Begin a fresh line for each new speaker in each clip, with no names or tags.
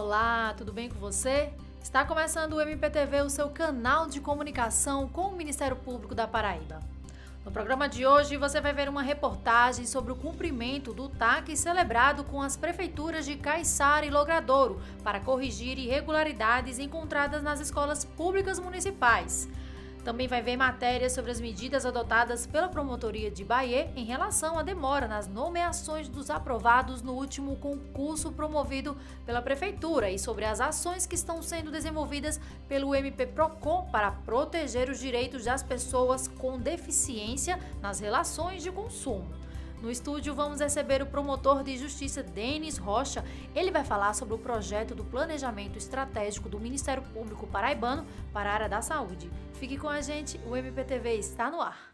Olá, tudo bem com você? Está começando o MPTV, o seu canal de comunicação com o Ministério Público da Paraíba. No programa de hoje, você vai ver uma reportagem sobre o cumprimento do TAC celebrado com as prefeituras de Caiçara e Logradouro para corrigir irregularidades encontradas nas escolas públicas municipais. Também vai ver matérias sobre as medidas adotadas pela Promotoria de Bahia em relação à demora nas nomeações dos aprovados no último concurso promovido pela Prefeitura e sobre as ações que estão sendo desenvolvidas pelo MP-PROCON para proteger os direitos das pessoas com deficiência nas relações de consumo. No estúdio, vamos receber o promotor de justiça, Denis Rocha. Ele vai falar sobre o projeto do planejamento estratégico do Ministério Público Paraibano para a área da saúde. Fique com a gente, o MPTV está no ar.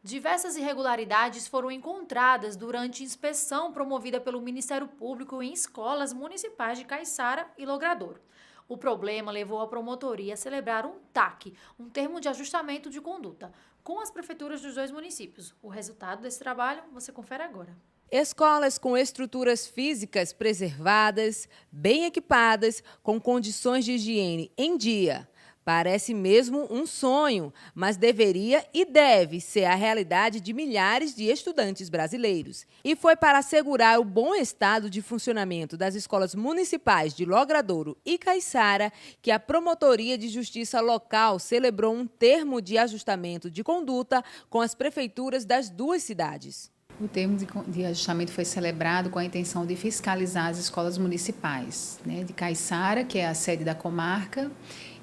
Diversas irregularidades foram encontradas durante inspeção promovida pelo Ministério Público em escolas municipais de Caiçara e Logradouro. O problema levou a promotoria a celebrar um TAC, um termo de ajustamento de conduta, com as prefeituras dos dois municípios. O resultado desse trabalho você confere agora.
Escolas com estruturas físicas preservadas, bem equipadas, com condições de higiene em dia. Parece mesmo um sonho, mas deveria e deve ser a realidade de milhares de estudantes brasileiros. E foi para assegurar o bom estado de funcionamento das escolas municipais de Logradouro e Caiçara que a Promotoria de Justiça Local celebrou um termo de ajustamento de conduta com as prefeituras das duas cidades.
O termo de ajustamento foi celebrado com a intenção de fiscalizar as escolas municipais, de Caiçara, que é a sede da comarca,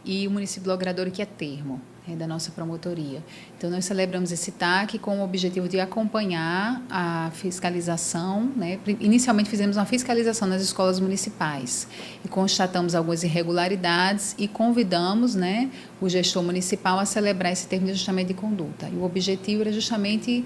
e o município de Logradouro, que é termo, da nossa promotoria. Então, nós celebramos esse TAC com o objetivo de acompanhar a fiscalização. Inicialmente, fizemos uma fiscalização nas escolas municipais e constatamos algumas irregularidades e convidamos o gestor municipal a celebrar esse termo de ajustamento de conduta. E o objetivo era justamente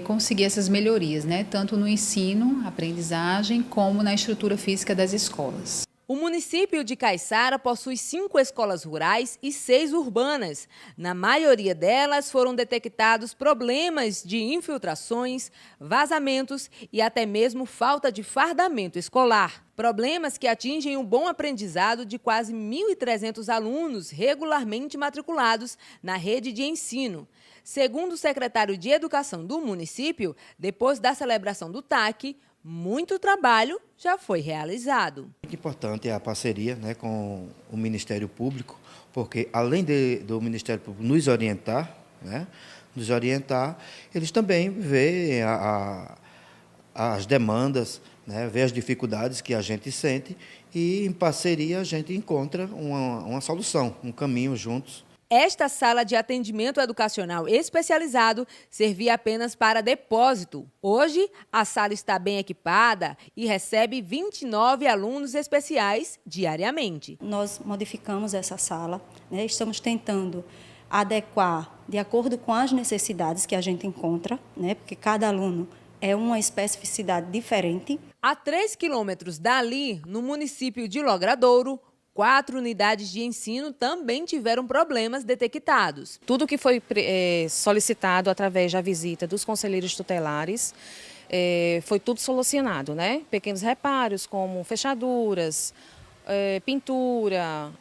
conseguir essas melhorias, tanto no ensino, aprendizagem, como na estrutura física das escolas.
O município de Caiçara possui 5 escolas rurais e 6 urbanas. Na maioria delas foram detectados problemas de infiltrações, vazamentos e até mesmo falta de fardamento escolar. Problemas que atingem o bom aprendizado de quase 1.300 alunos regularmente matriculados na rede de ensino. Segundo o secretário de Educação do município, depois da celebração do TAC, muito trabalho já foi realizado.
Muito importante é a parceria com o Ministério Público, porque além do Ministério Público nos orientar, eles também veem as demandas, veem as dificuldades que a gente sente e, em parceria, a gente encontra uma solução, um caminho juntos.
Esta sala de atendimento educacional especializado servia apenas para depósito. Hoje, a sala está bem equipada e recebe 29 alunos especiais diariamente.
Nós modificamos essa sala, estamos tentando adequar de acordo com as necessidades que a gente encontra, porque cada aluno é uma especificidade diferente.
A 3 quilômetros dali, no município de Logradouro, 4 unidades de ensino também tiveram problemas detectados.
Tudo que foi solicitado através da visita dos conselheiros tutelares foi tudo solucionado, Pequenos reparos como fechaduras, pintura,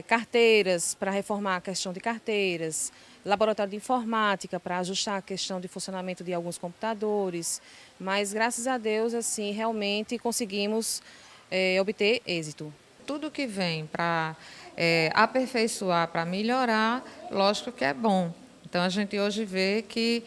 carteiras para reformar a questão de carteiras, laboratório de informática para ajustar a questão de funcionamento de alguns computadores. Mas, graças a Deus, assim, realmente conseguimos obter êxito.
Tudo que vem para aperfeiçoar, para melhorar, lógico que é bom. Então, a gente hoje vê que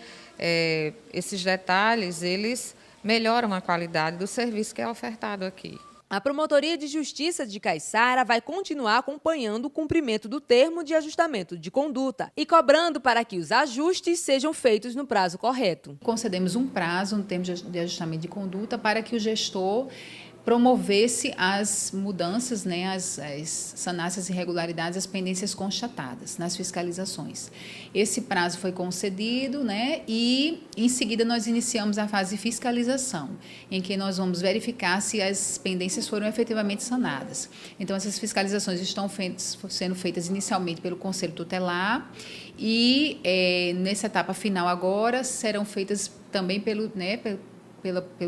esses detalhes, eles melhoram a qualidade do serviço que é ofertado aqui.
A Promotoria de Justiça de Caiçara vai continuar acompanhando o cumprimento do termo de ajustamento de conduta e cobrando para que os ajustes sejam feitos no prazo correto.
Concedemos um prazo no termo de ajustamento de conduta para que o gestor promovesse as mudanças, né, sanasse as irregularidades, as pendências constatadas nas fiscalizações. Esse prazo foi concedido, né, e em seguida nós iniciamos a fase de fiscalização, em que nós vamos verificar se as pendências foram efetivamente sanadas. Então, essas fiscalizações estão sendo feitas inicialmente pelo Conselho Tutelar e, nessa etapa final agora, serão feitas também pelo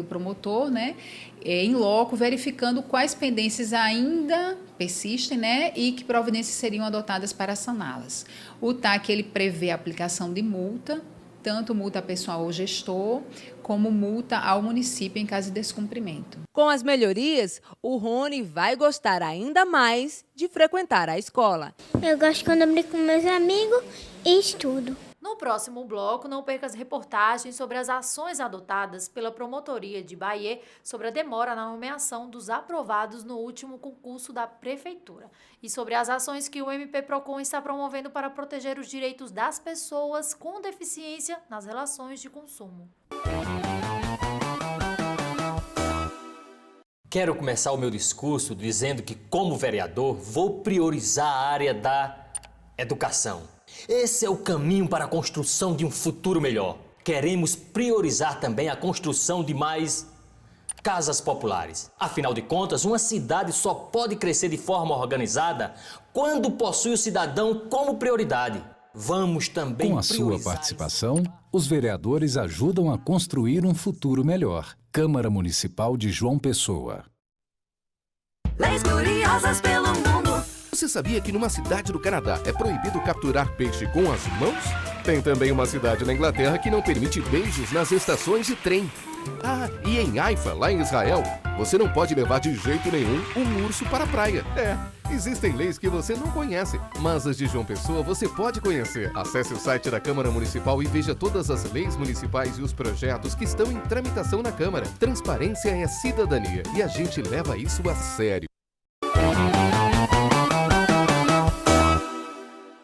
promotor, né, em loco, verificando quais pendências ainda persistem, né, e que providências seriam adotadas para saná-las. O TAC, ele prevê a aplicação de multa, tanto multa pessoal ou gestor, como multa ao município em caso de descumprimento.
Com as melhorias, o Rony vai gostar ainda mais de frequentar a escola.
Eu gosto quando eu brinco com meus amigos e estudo.
No próximo bloco, não perca as reportagens sobre as ações adotadas pela Promotoria de Bahia sobre a demora na nomeação dos aprovados no último concurso da Prefeitura e sobre as ações que o MP-PROCON está promovendo para proteger os direitos das pessoas com deficiência nas relações de consumo.
Quero começar o meu discurso dizendo que, como vereador, vou priorizar a área da educação. Esse é o caminho para a construção de um futuro melhor. Queremos priorizar também a construção de mais casas populares. Afinal de contas, uma cidade só pode crescer de forma organizada quando possui o cidadão como prioridade. Vamos também
Com a sua participação, os vereadores ajudam a construir um futuro melhor. Câmara Municipal de João Pessoa.
Leis curiosas pelo mundo.
Você sabia que numa cidade do Canadá é proibido capturar peixe com as mãos? Tem também uma cidade na Inglaterra que não permite beijos nas estações de trem. Ah, e em Haifa, lá em Israel, você não pode levar de jeito nenhum um urso para a praia. Existem leis que você não conhece, mas as de João Pessoa você pode conhecer. Acesse o site da Câmara Municipal e veja todas as leis municipais e os projetos que estão em tramitação na Câmara. Transparência é cidadania e a gente leva isso a sério.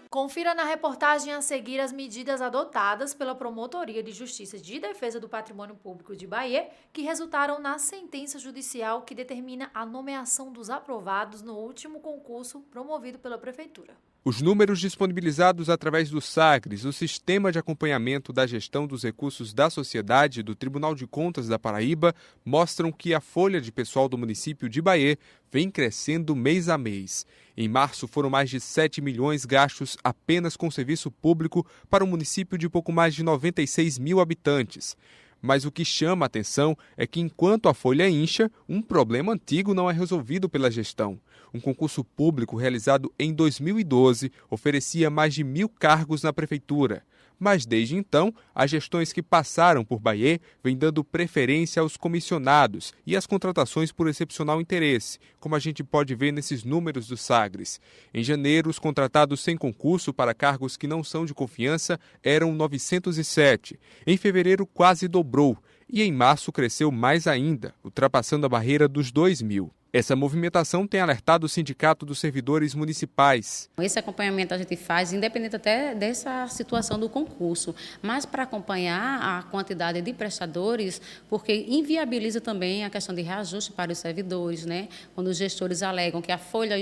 Confira na reportagem a seguir as medidas adotadas pela Promotoria de Justiça de Defesa do Patrimônio Público de Bahia, que resultaram na sentença judicial que determina a nomeação dos aprovados no último concurso promovido pela Prefeitura.
Os números disponibilizados através do SAGRES, o Sistema de Acompanhamento da Gestão dos Recursos da Sociedade do Tribunal de Contas da Paraíba, mostram que a folha de pessoal do município de Bahia vem crescendo mês a mês. Em março, foram mais de 7 milhões gastos apenas com serviço público para um município de pouco mais de 96 mil habitantes. Mas o que chama a atenção é que, enquanto a folha incha, um problema antigo não é resolvido pela gestão. Um concurso público realizado em 2012 oferecia mais de 1.000 cargos na prefeitura. Mas, desde então, as gestões que passaram por Bahia vêm dando preferência aos comissionados e às contratações por excepcional interesse, como a gente pode ver nesses números do SAGRES. Em janeiro, os contratados sem concurso para cargos que não são de confiança eram 907. Em fevereiro, quase dobrou. E em março cresceu mais ainda, ultrapassando a barreira dos 2.000. Essa movimentação tem alertado o Sindicato dos Servidores Municipais.
Esse acompanhamento a gente faz, independente até dessa situação do concurso, mas para acompanhar a quantidade de prestadores, porque inviabiliza também a questão de reajuste para os servidores, né? Quando os gestores alegam que a folha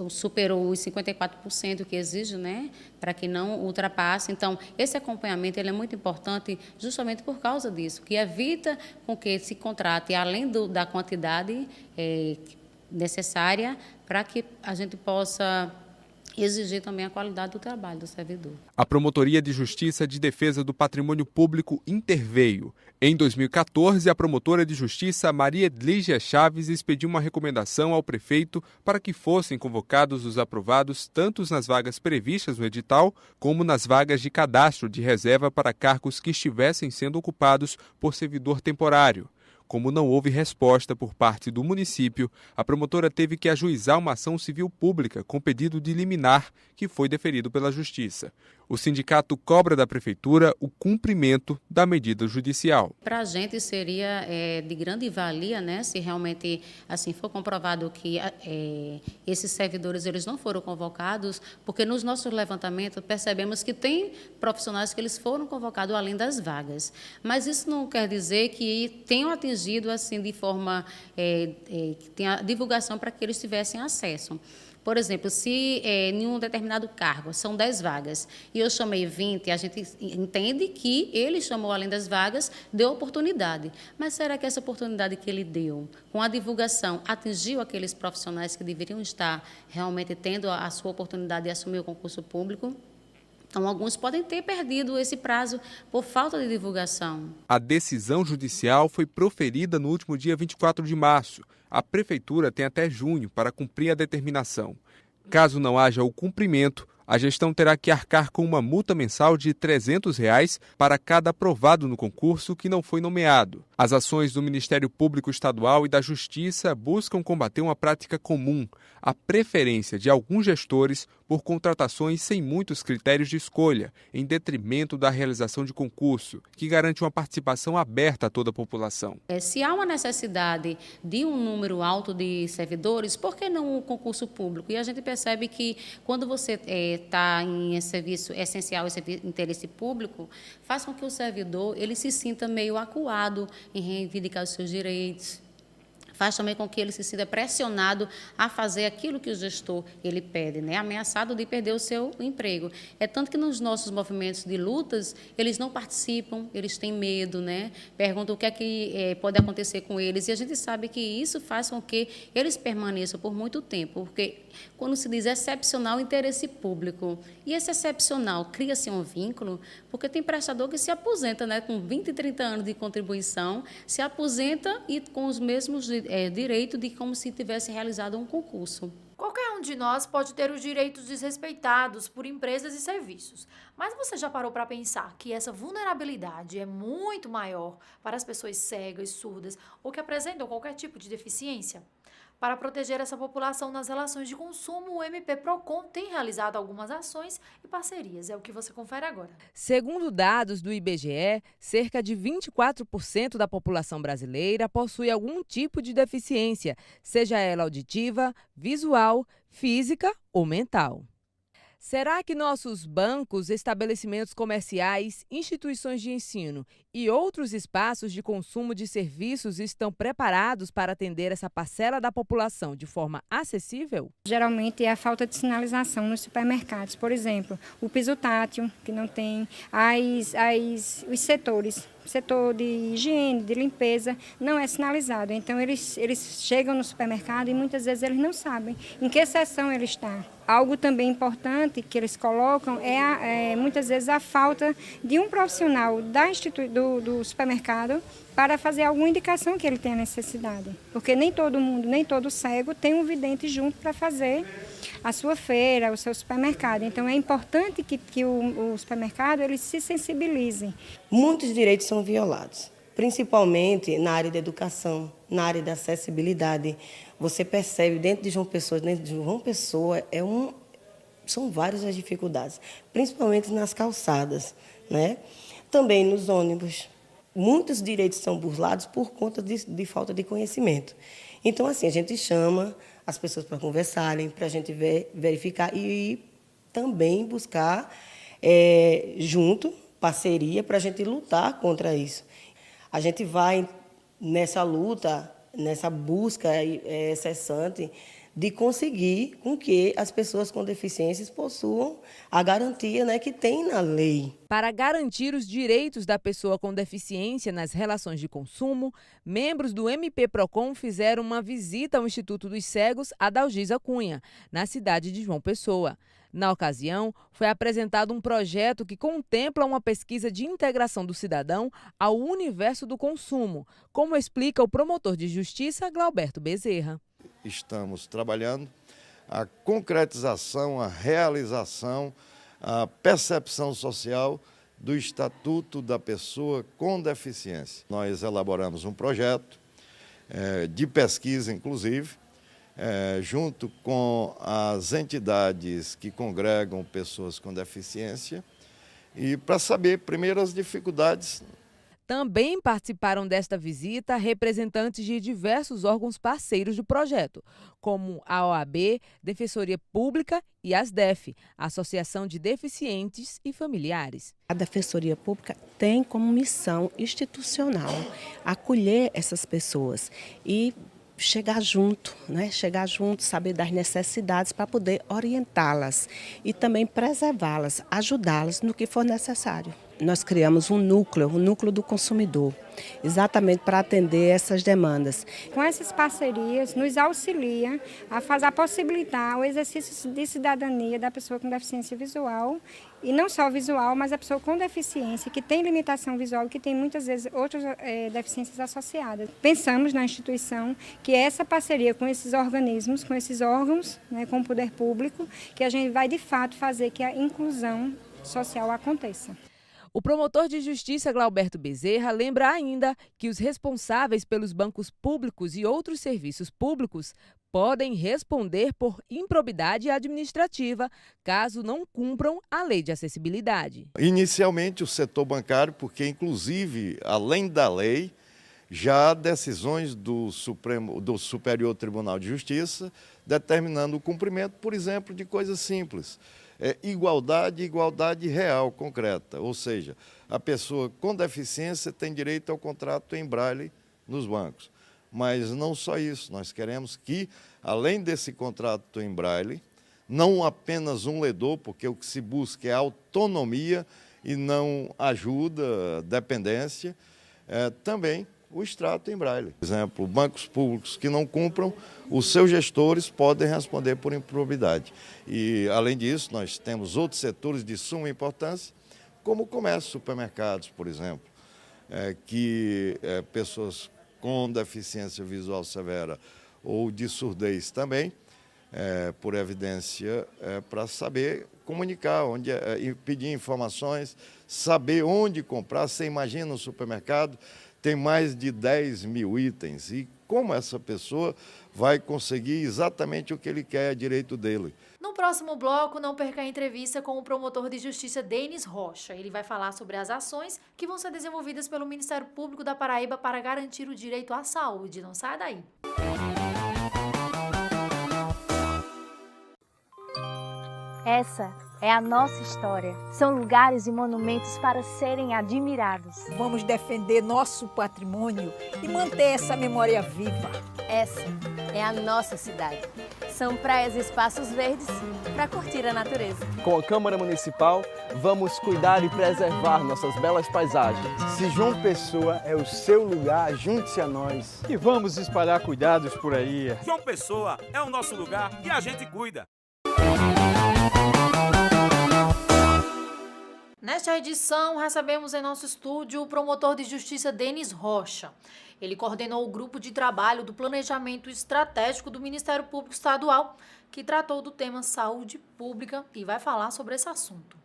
superou os 54% que exige, né? Para que não ultrapasse. Então, esse acompanhamento ele é muito importante justamente por causa disso, que evita com que se contrate, além da quantidade necessária, para que a gente possa exigir também a qualidade do trabalho do servidor.
A Promotoria de Justiça de Defesa do Patrimônio Público interveio. Em 2014, a promotora de Justiça Maria Edlígia Chaves expediu uma recomendação ao prefeito para que fossem convocados os aprovados tanto nas vagas previstas no edital, como nas vagas de cadastro de reserva para cargos que estivessem sendo ocupados por servidor temporário. Como não houve resposta por parte do município, a promotora teve que ajuizar uma ação civil pública com pedido de liminar, que foi deferido pela Justiça. O sindicato cobra da Prefeitura o cumprimento da medida judicial.
Para a gente seria de grande valia, né, se realmente assim for comprovado que esses servidores eles não foram convocados, porque nos nossos levantamentos percebemos que tem profissionais que eles foram convocados além das vagas. Mas isso não quer dizer que tenham atingido assim de forma que tenha divulgação para que eles tivessem acesso. Por exemplo, se em um determinado cargo são 10 vagas e eu chamei 20, a gente entende que ele chamou, além das vagas, deu oportunidade. Mas será que essa oportunidade que ele deu, com a divulgação, atingiu aqueles profissionais que deveriam estar realmente tendo a sua oportunidade de assumir o concurso público? Então, alguns podem ter perdido esse prazo por falta de divulgação.
A decisão judicial foi proferida no último dia 24 de março. A Prefeitura tem até junho para cumprir a determinação. Caso não haja o cumprimento, a gestão terá que arcar com uma multa mensal de R$ 300 para cada aprovado no concurso que não foi nomeado. As ações do Ministério Público Estadual e da Justiça buscam combater uma prática comum, a preferência de alguns gestores por contratações sem muitos critérios de escolha, em detrimento da realização de concurso, que garante uma participação aberta a toda a população.
Se há uma necessidade de um número alto de servidores, por que não o concurso público? E a gente percebe que quando você está em serviço essencial, esse interesse público, faz com que o servidor ele se sinta meio acuado em reivindicar os seus direitos. Faz também com que ele se sinta pressionado a fazer aquilo que o gestor ele pede, né? Ameaçado de perder o seu emprego. É tanto que nos nossos movimentos de lutas, eles não participam, eles têm medo, né? Perguntam o que é que pode acontecer com eles. E a gente sabe que isso faz com que eles permaneçam por muito tempo, porque quando se diz excepcional interesse público, e esse excepcional cria-se um vínculo, porque tem prestador que se aposenta, né? Com 20, 30 anos de contribuição, se aposenta e com os mesmos direito de como se tivesse realizado um concurso.
Qualquer um de nós pode ter os direitos desrespeitados por empresas e serviços, mas você já parou para pensar que essa vulnerabilidade é muito maior para as pessoas cegas, surdas ou que apresentam qualquer tipo de deficiência? Para proteger essa população nas relações de consumo, o MP Procon tem realizado algumas ações e parcerias. É o que você confere agora.
Segundo dados do IBGE, cerca de 24% da população brasileira possui algum tipo de deficiência, seja ela auditiva, visual, física ou mental. Será que nossos bancos, estabelecimentos comerciais, instituições de ensino e outros espaços de consumo de serviços estão preparados para atender essa parcela da população de forma acessível?
Geralmente é a falta de sinalização nos supermercados. Por exemplo, o piso tátil, que não tem, os setores. O setor de higiene, de limpeza, não é sinalizado. Então, eles chegam no supermercado e muitas vezes eles não sabem em que seção ele está. Algo também importante que eles colocam é muitas vezes a falta de um profissional do supermercado para fazer alguma indicação que ele tenha necessidade. Porque nem todo mundo, nem todo cego tem um vidente junto para fazer a sua feira, o seu supermercado. Então, é importante que o supermercado ele se sensibilize.
Muitos direitos são violados, principalmente na área da educação, na área da acessibilidade. Você percebe dentro de João Pessoa, são várias as dificuldades, principalmente nas calçadas, né? Também nos ônibus. Muitos direitos são burlados por conta de falta de conhecimento. Então, assim, a gente chama as pessoas para conversarem, para a gente verificar e também buscar junto, parceria, para a gente lutar contra isso. A gente vai nessa luta, nessa busca incessante de conseguir com que as pessoas com deficiências possuam a garantia, né, que tem na lei.
Para garantir os direitos da pessoa com deficiência nas relações de consumo, membros do MP Procon fizeram uma visita ao Instituto dos Cegos Adalgisa Cunha, na cidade de João Pessoa. Na ocasião, foi apresentado um projeto que contempla uma pesquisa de integração do cidadão ao universo do consumo, como explica o promotor de justiça, Glauberto Bezerra.
Estamos trabalhando a concretização, a realização, a percepção social do Estatuto da Pessoa com Deficiência. Nós elaboramos um projeto de pesquisa, inclusive, junto com as entidades que congregam pessoas com deficiência, e para saber primeiro as dificuldades.
Também participaram desta visita representantes de diversos órgãos parceiros do projeto, como a OAB, Defensoria Pública e ASDEF, Associação de Deficientes e Familiares.
A Defensoria Pública tem como missão institucional acolher essas pessoas e chegar junto, né? Chegar junto, saber das necessidades para poder orientá-las e também preservá-las, ajudá-las no que for necessário. Nós criamos um núcleo do consumidor, exatamente para atender essas demandas.
Com essas parcerias, nos auxilia a possibilitar o exercício de cidadania da pessoa com deficiência visual, e não só visual, mas a pessoa com deficiência, que tem limitação visual e que tem muitas vezes outras deficiências associadas. Pensamos na instituição que essa parceria com esses organismos, com esses órgãos, né, com o poder público, que a gente vai de fato fazer que a inclusão social aconteça.
O promotor de justiça Glauberto Bezerra lembra ainda que os responsáveis pelos bancos públicos e outros serviços públicos podem responder por improbidade administrativa caso não cumpram a lei de acessibilidade.
Inicialmente o setor bancário, porque inclusive, além da lei, já há decisões do Superior Tribunal de Justiça determinando o cumprimento, por exemplo, de coisas simples. Igualdade real, concreta, ou seja, a pessoa com deficiência tem direito ao contrato em braille nos bancos. Mas não só isso, nós queremos que, além desse contrato em braille, não apenas um ledor, porque o que se busca é autonomia e não ajuda, dependência, também o extrato em braille. Por exemplo, bancos públicos que não cumpram, os seus gestores podem responder por improbidade. E, além disso, nós temos outros setores de suma importância, como o comércio, supermercados, por exemplo, que pessoas com deficiência visual severa ou de surdez também, por evidência, para saber comunicar, pedir informações, saber onde comprar. Você imagina um supermercado, tem mais de 10 mil itens, e como essa pessoa vai conseguir exatamente o que ele quer, é direito dele.
No próximo bloco, não perca a entrevista com o promotor de justiça Denis Rocha. Ele vai falar sobre as ações que vão ser desenvolvidas pelo Ministério Público da Paraíba para garantir o direito à saúde. Não sai daí.
Essa é a nossa história. São lugares e monumentos para serem admirados.
Vamos defender nosso patrimônio e manter essa memória viva.
Essa é a nossa cidade. São praias e espaços verdes para curtir a natureza.
Com a Câmara Municipal, vamos cuidar e preservar nossas belas paisagens.
Se João Pessoa é o seu lugar, junte-se a nós.
E vamos espalhar cuidados por aí.
João Pessoa é o nosso lugar e a gente cuida.
Nesta edição, recebemos em nosso estúdio o promotor de justiça Denis Rocha. Ele coordenou o grupo de trabalho do planejamento estratégico do Ministério Público Estadual, que tratou do tema saúde pública e vai falar sobre esse assunto.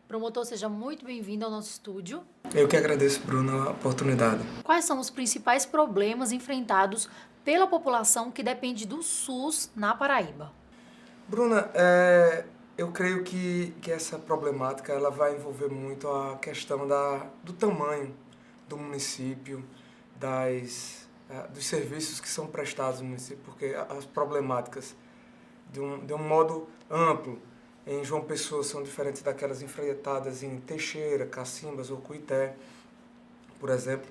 Promotor, seja muito bem-vindo ao nosso estúdio.
Eu que agradeço, Bruno, a oportunidade.
Quais são os principais problemas enfrentados pela população que depende do SUS na Paraíba?
Bruna, eu creio que essa problemática ela vai envolver muito a questão do tamanho do município, dos serviços que são prestados no município, porque as problemáticas, de um modo amplo, em João Pessoa são diferentes daquelas enfrentadas em Teixeira, Cacimbas ou Cuité, por exemplo.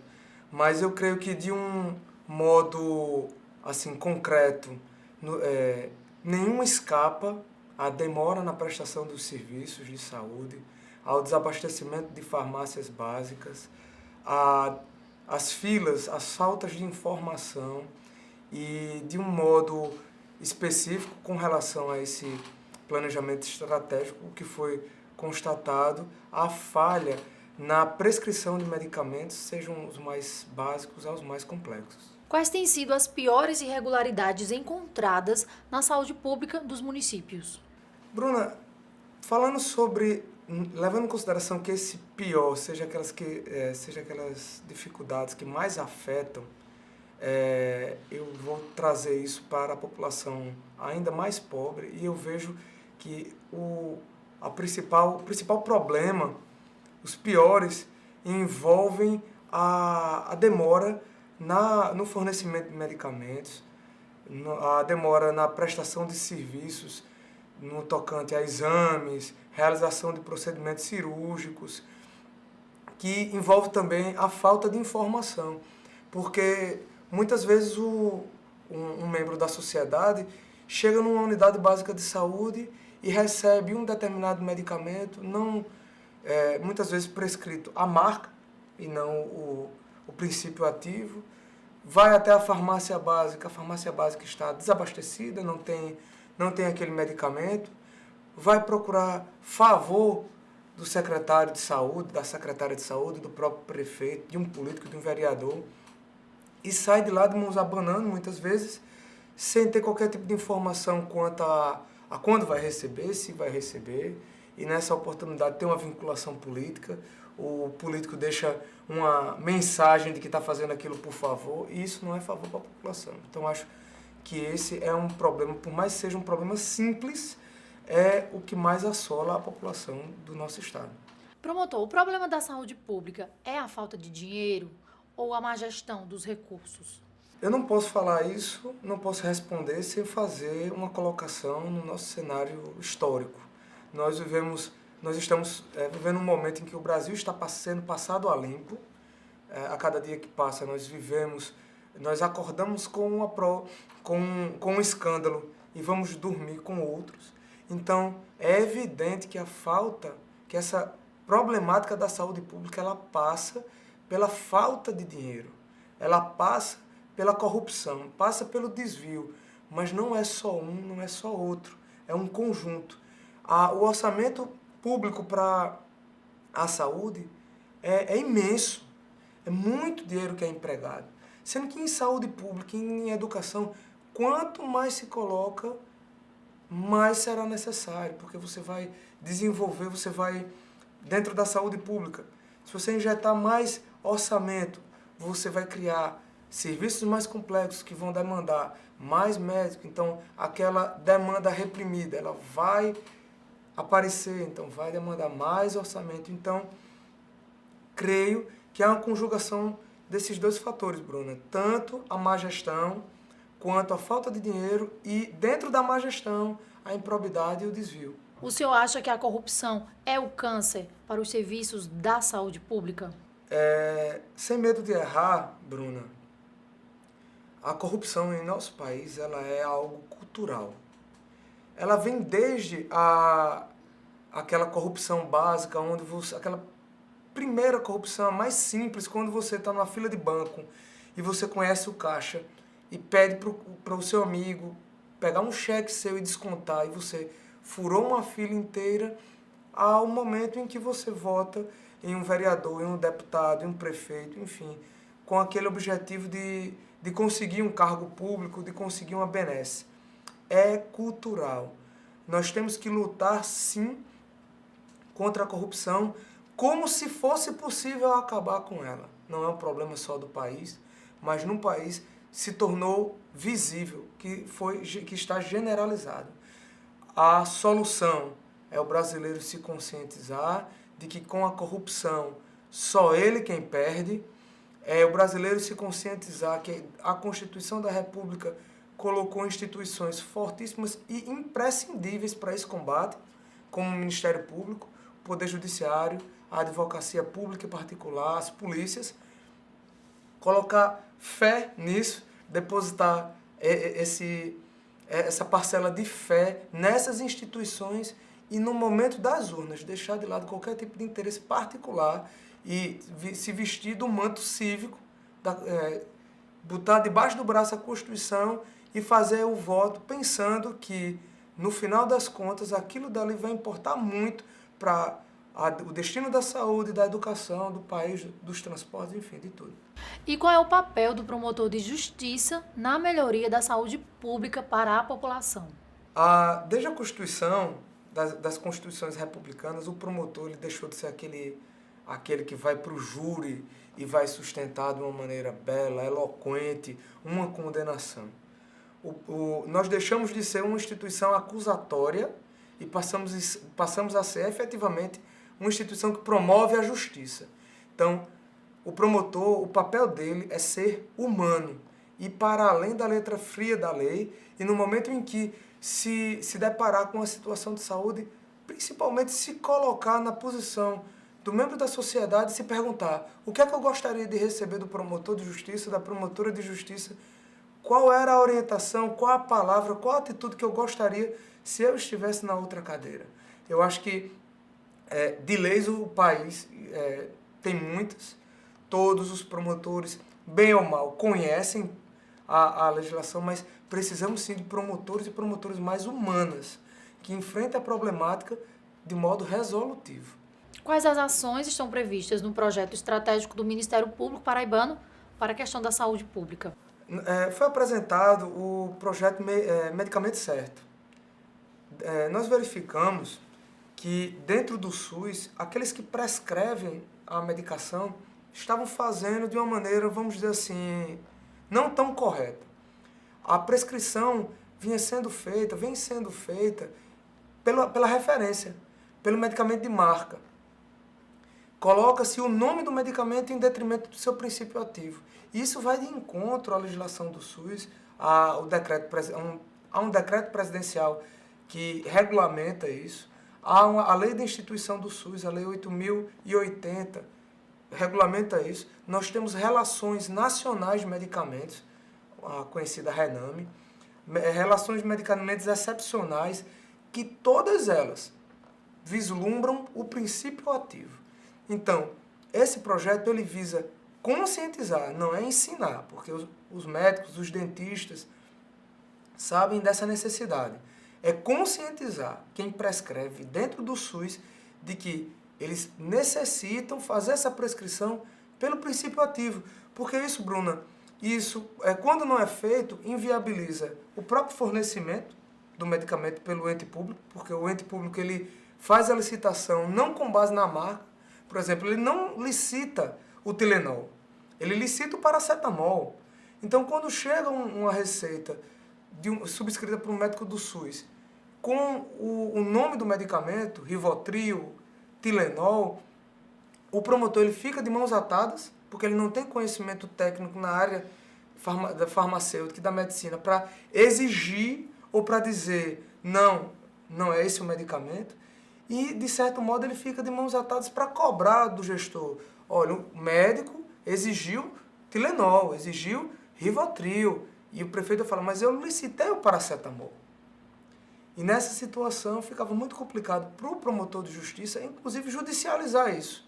Mas eu creio que de um modo assim concreto, nenhuma escapa à demora na prestação dos serviços de saúde, ao desabastecimento de farmácias básicas, às filas, às faltas de informação e, de um modo específico, com relação a esse planejamento estratégico, o que foi constatado, a falha na prescrição de medicamentos, sejam os mais básicos aos mais complexos.
Quais têm sido as piores irregularidades encontradas na saúde pública dos municípios?
Bruna, falando levando em consideração que esse pior seja aquelas dificuldades que mais afetam, eu vou trazer isso para a população ainda mais pobre, e eu vejo que o principal problema os piores envolvem a demora no fornecimento de medicamentos, a demora na prestação de serviços no tocante a exames, realização de procedimentos cirúrgicos, que envolve também a falta de informação, porque muitas vezes um membro da sociedade chega numa unidade básica de saúde e recebe um determinado medicamento, muitas vezes prescrito a marca e não o princípio ativo, vai até a farmácia básica está desabastecida, não tem aquele medicamento, vai procurar favor do secretário de saúde, da secretária de saúde, do próprio prefeito, de um político, de um vereador, e sai de lá de mãos abanando, muitas vezes, sem ter qualquer tipo de informação quanto a quando vai receber, se vai receber, e nessa oportunidade tem uma vinculação política, o político deixa uma mensagem de que está fazendo aquilo por favor, e isso não é favor para a população. Então, acho que esse é um problema, por mais que seja um problema simples, é o que mais assola a população do nosso estado.
Promotor, o problema da saúde pública é a falta de dinheiro ou a má gestão dos recursos?
Eu não posso falar isso, não posso responder sem fazer uma colocação no nosso cenário histórico. Nós estamos vivendo um momento em que o Brasil está sendo passado a limpo. A cada dia que passa nós acordamos com um escândalo e vamos dormir com outros. Então, é evidente que que essa problemática da saúde pública, ela passa pela falta de dinheiro, ela passa pela corrupção, passa pelo desvio, mas não é só um, não é só outro, é um conjunto. O orçamento público para a saúde é imenso, é muito dinheiro que é empregado, sendo que em saúde pública, em educação, quanto mais se coloca, mais será necessário, porque você vai desenvolver, dentro da saúde pública, se você injetar mais orçamento, você vai criar serviços mais complexos que vão demandar mais médicos, então aquela demanda reprimida, ela vai aparecer, então vai demandar mais orçamento. Então, creio que há uma conjugação desses dois fatores, Bruna, tanto a má gestão quanto a falta de dinheiro e, dentro da má gestão, a improbidade e o desvio.
O senhor acha que a corrupção é o câncer para os serviços da saúde pública?
Sem medo de errar, Bruna, a corrupção em nosso país ela é algo cultural. Ela vem desde aquela corrupção básica, aquela primeira corrupção, a mais simples, quando você está numa fila de banco e você conhece o caixa e pede para o seu amigo pegar um cheque seu e descontar, e você furou uma fila inteira, ao momento em que você vota em um vereador, em um deputado, em um prefeito, enfim, com aquele objetivo de conseguir um cargo público, de conseguir uma benesse. É cultural. Nós temos que lutar, sim, contra a corrupção, como se fosse possível acabar com ela. Não é um problema só do país, mas no país se tornou visível, que está generalizado. A solução é o brasileiro se conscientizar de que com a corrupção só ele quem perde, é o brasileiro se conscientizar que a Constituição da República colocou instituições fortíssimas e imprescindíveis para esse combate, como o Ministério Público, o Poder Judiciário, a Advocacia Pública e Particular, as polícias, colocar fé nisso, depositar essa parcela de fé nessas instituições e no momento das urnas, deixar de lado qualquer tipo de interesse particular e se vestir do manto cívico, botar debaixo do braço a Constituição e fazer o voto pensando que, no final das contas, aquilo dali vai importar muito para o destino da saúde, da educação, do país, dos transportes, enfim, de tudo.
E qual é o papel do promotor de justiça na melhoria da saúde pública para a população?
Desde a Constituição, das Constituições republicanas, o promotor ele deixou de ser aquele que vai para o júri e vai sustentar de uma maneira bela, eloquente, uma condenação. Nós deixamos de ser uma instituição acusatória e passamos a ser efetivamente uma instituição que promove a justiça. Então, o promotor, o papel dele é ser humano, ir para além da letra fria da lei e no momento em que se deparar com uma situação de saúde, principalmente se colocar na posição do membro da sociedade e se perguntar o que é que eu gostaria de receber do promotor de justiça, da promotora de justiça, qual era a orientação, qual a palavra, qual a atitude que eu gostaria se eu estivesse na outra cadeira. Eu acho que de leis o país tem muitas, todos os promotores, bem ou mal, conhecem a legislação, mas precisamos sim de promotores e promotoras mais humanas, que enfrentem a problemática de modo resolutivo.
Quais as ações estão previstas no projeto estratégico do Ministério Público paraibano para a questão da saúde pública?
Foi apresentado o projeto Medicamento Certo. Nós verificamos que dentro do SUS, aqueles que prescrevem a medicação estavam fazendo de uma maneira, vamos dizer assim, não tão correta. A prescrição vem sendo feita pela referência, pelo medicamento de marca. Coloca-se o nome do medicamento em detrimento do seu princípio ativo. Isso vai de encontro à legislação do SUS, há um decreto presidencial que regulamenta isso, há a lei de instituição do SUS, a lei 8.080, regulamenta isso. Nós temos relações nacionais de medicamentos, a conhecida RENAME, relações de medicamentos excepcionais, que todas elas vislumbram o princípio ativo. Então, esse projeto ele visa conscientizar, não é ensinar, porque os médicos, os dentistas sabem dessa necessidade. É conscientizar quem prescreve dentro do SUS de que eles necessitam fazer essa prescrição pelo princípio ativo. Porque isso, Bruna, quando não é feito, inviabiliza o próprio fornecimento do medicamento pelo ente público, porque o ente público ele faz a licitação não com base na marca. Por exemplo, ele não licita o Tilenol, ele licita o paracetamol. Então, quando chega uma receita subscrita por um médico do SUS com o nome do medicamento, Rivotril, Tilenol, o promotor ele fica de mãos atadas, porque ele não tem conhecimento técnico na área da farmacêutica e da medicina para exigir ou para dizer não é esse o medicamento. E, de certo modo, ele fica de mãos atadas para cobrar do gestor. Olha, o médico exigiu Tilenol, exigiu Rivotril. E o prefeito fala, mas eu licitei o paracetamol. E nessa situação ficava muito complicado para o promotor de justiça, inclusive, judicializar isso.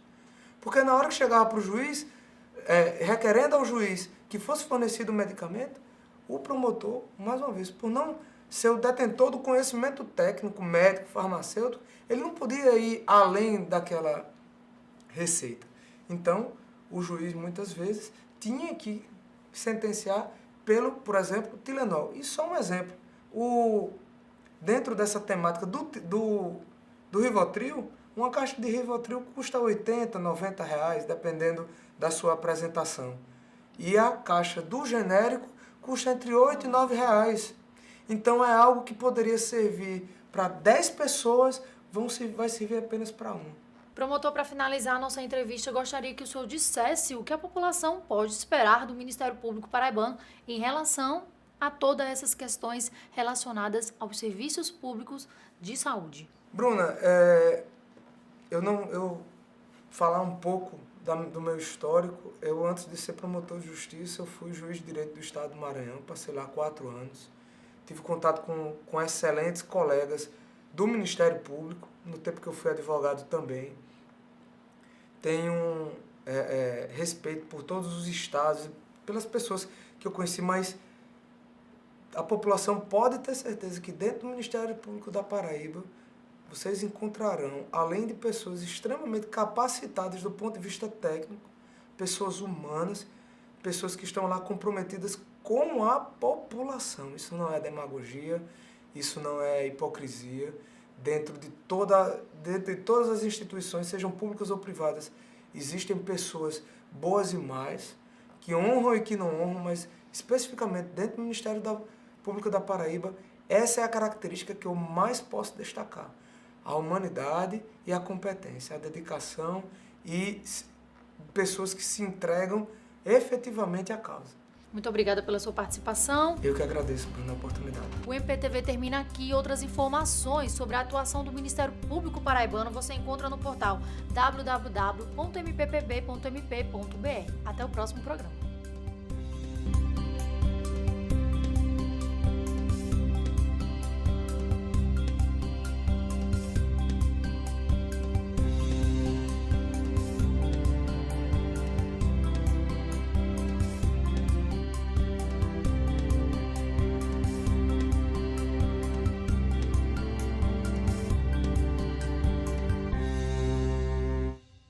Porque na hora que chegava para o juiz, requerendo ao juiz que fosse fornecido o medicamento, o promotor, mais uma vez, por não ser o detentor do conhecimento técnico, médico, farmacêutico, ele não podia ir além daquela receita. Então, o juiz, muitas vezes, tinha que sentenciar por exemplo, Tilenol. E só um exemplo. Dentro dessa temática do Rivotril, uma caixa de Rivotril custa R$80, R$90, dependendo da sua apresentação. E a caixa do genérico custa entre R$8 e R$9. Então, é algo que poderia servir para 10 pessoas, vai servir apenas para um.
Promotor, para finalizar a nossa entrevista, gostaria que o senhor dissesse o que a população pode esperar do Ministério Público paraibano em relação a todas essas questões relacionadas aos serviços públicos de saúde.
Bruna, eu falar um pouco do meu histórico. Eu, antes de ser promotor de justiça, eu fui juiz de direito do Estado do Maranhão, passei lá 4 anos. Tive contato com excelentes colegas do Ministério Público, no tempo que eu fui advogado também. Tenho respeito por todos os estados, pelas pessoas que eu conheci, mas a população pode ter certeza que dentro do Ministério Público da Paraíba, vocês encontrarão, além de pessoas extremamente capacitadas do ponto de vista técnico, pessoas humanas, pessoas que estão lá comprometidas com a população. Isso não é demagogia, isso não é hipocrisia. Dentro de todas as instituições, sejam públicas ou privadas, existem pessoas boas e más, que honram e que não honram, mas especificamente dentro do Ministério Público da Paraíba, essa é a característica que eu mais posso destacar. a humanidade e a competência, a dedicação e pessoas que se entregam efetivamente à causa.
Muito obrigada pela sua participação.
Eu que agradeço pela oportunidade.
O MPTV termina aqui. Outras informações sobre a atuação do Ministério Público Paraibano você encontra no portal www.mppb.mp.br. Até o próximo programa.